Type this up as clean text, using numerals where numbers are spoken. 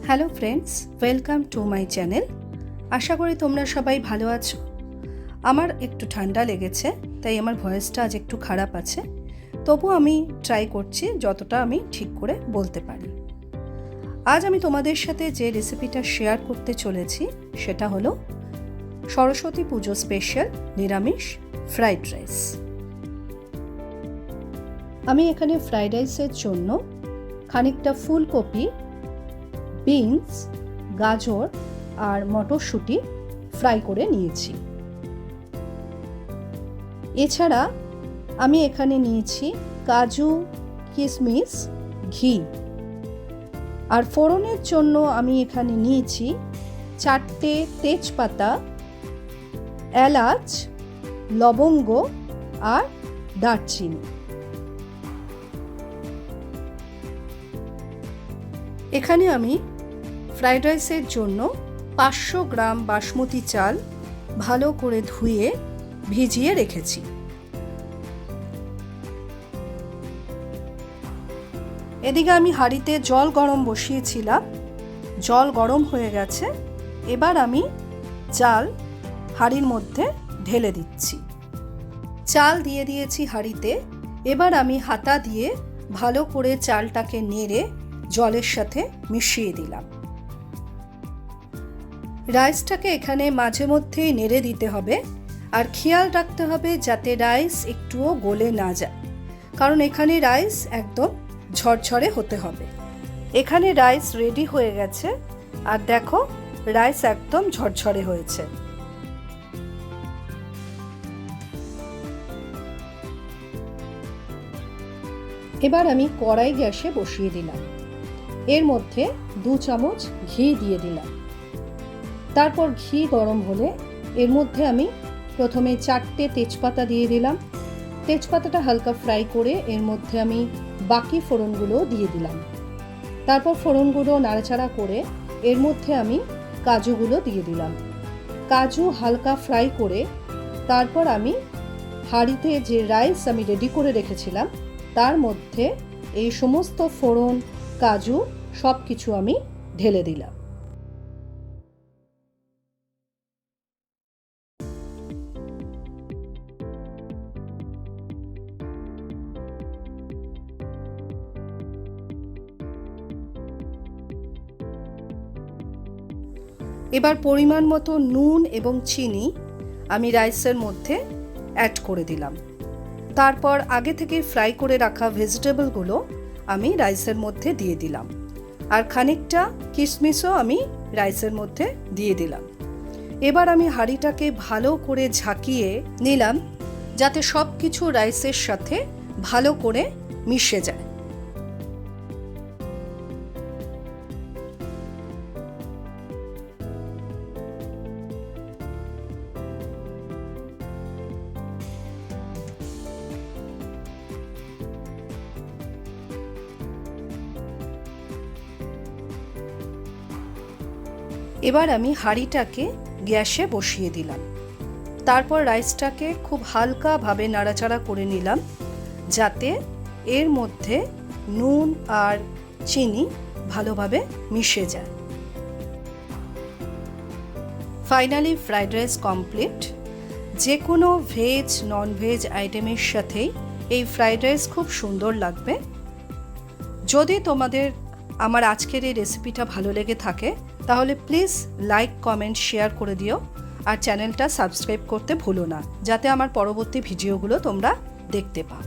Hello friends, welcome to my channel. আশা করি তোমরা সবাই ভালো আছো। আমার একটু ঠান্ডা লেগেছে, তাই আমার ভয়েসটা আজ একটু খারাপ আছে। তবু আমি ট্রাই করছি যতটা আমি ঠিক করে বলতে পারি। আজ আমি তোমাদের সাথে যে রেসিপিটা শেয়ার করতে চলেছি সেটা হলো সরস্বতী পুজো স্পেশাল নিরামিষ ফ্রাইড রাইস। আমি এখানে ফ্রাইড রাইসের জন্য খানিকটা ফুলকপি, বিনস, গাজর আর মটরশুঁটি ফ্রাই করে নিয়েছি। এছাড়া আমি এখানে নিয়েছি কাজু, কিশমিশ, ঘি। আর ফোড়নের জন্য আমি এখানে নিয়েছি 4টে তেজপাতা, এলাচ, লবঙ্গ আর দারচিনি। এখানে আমি ফ্রাইড রাইসের জন্য 500 গ্রাম বাসমতি চাল ভালো করে ধুয়ে ভিজিয়ে রেখেছি। এদিকে আমি হাঁড়িতে জল গরম বসিয়েছিলাম, জল গরম হয়ে গেছে। এবার আমি চাল হাঁড়ির মধ্যে ঢেলে দিচ্ছি। চাল দিয়ে দিয়েছি হাঁড়িতে। এবার আমি হাতা দিয়ে ভালো করে চালটাকে নেড়ে জলের সাথে মিশিয়ে দিলাম। রাইসটাকে এখানে মাঝে মধ্যেই নেড়ে দিতে হবে, আর খেয়াল রাখতে হবে যাতে রাইস একটুও গলে না যায়, কারণ এখানে রাইস একদম ঝরঝরে হতে হবে। এখানে রাইস রেডি হয়ে গেছে, আর দেখো রাইস একদম ঝরঝরে হয়েছে। এবার আমি কড়াই গ্যাসে বসিয়ে দিলাম। এর মধ্যে 2 চামচ ঘি দিয়ে দিলাম। তারপর ঘি গরম হলে এর মধ্যে আমি প্রথমে 4টে তেজপাতা দিয়ে দিলাম। তেজপাতাটা হালকা ফ্রাই করে এর মধ্যে আমি বাকি ফোড়নগুলো দিয়ে দিলাম। তারপর ফোড়নগুলো নাড়াচাড়া করে এর মধ্যে আমি কাজুগুলো দিয়ে দিলাম। কাজু হালকা ফ্রাই করে তারপর আমি হাঁড়িতে যে রাইস আমি রেডি করে রেখেছিলাম তার মধ্যে এই সমস্ত ফোড়ন, কাজু সব কিছু আমি ঢেলে দিলাম। এবার পরিমাণ মতো নুন এবং চিনি আমি রাইসের মধ্যে অ্যাড করে দিলাম। তারপর আগে থেকে ফ্রাই করে রাখা ভেজিটেবলগুলো আমি রাইসের মধ্যে দিয়ে দিলাম, আর খানিকটা কিশমিশও আমি রাইসের মধ্যে দিয়ে দিলাম। এবার আমি হাঁড়িটাকে ভালো করে ঝাঁকিয়ে নিলাম যাতে সব কিছু রাইসের সাথে ভালো করে মিশে যায়। এবার আমি হাঁড়িটাকে গ্যাসে বসিয়ে দিলাম। তারপর রাইসটাকে খুব হালকাভাবে নাড়াচাড়া করে নিলাম যাতে এর মধ্যে নুন আর চিনি ভালোভাবে মিশে যায়। Finally fried rice complete. যে কোনো ভেজ নন ভেজ আইটেমের সাথেই এই ফ্রাইড রাইস খুব সুন্দর লাগবে। যদি তোমাদের আমার আজকের এই রেসিপিটা ভালো লেগে থাকে তাহলে প্লিজ লাইক, কমেন্ট, শেয়ার করে দিও, আর চ্যানেলটা সাবস্ক্রাইব করতে ভুলো না যাতে আমার পরবর্তী ভিডিওগুলো তোমরা দেখতে পাও।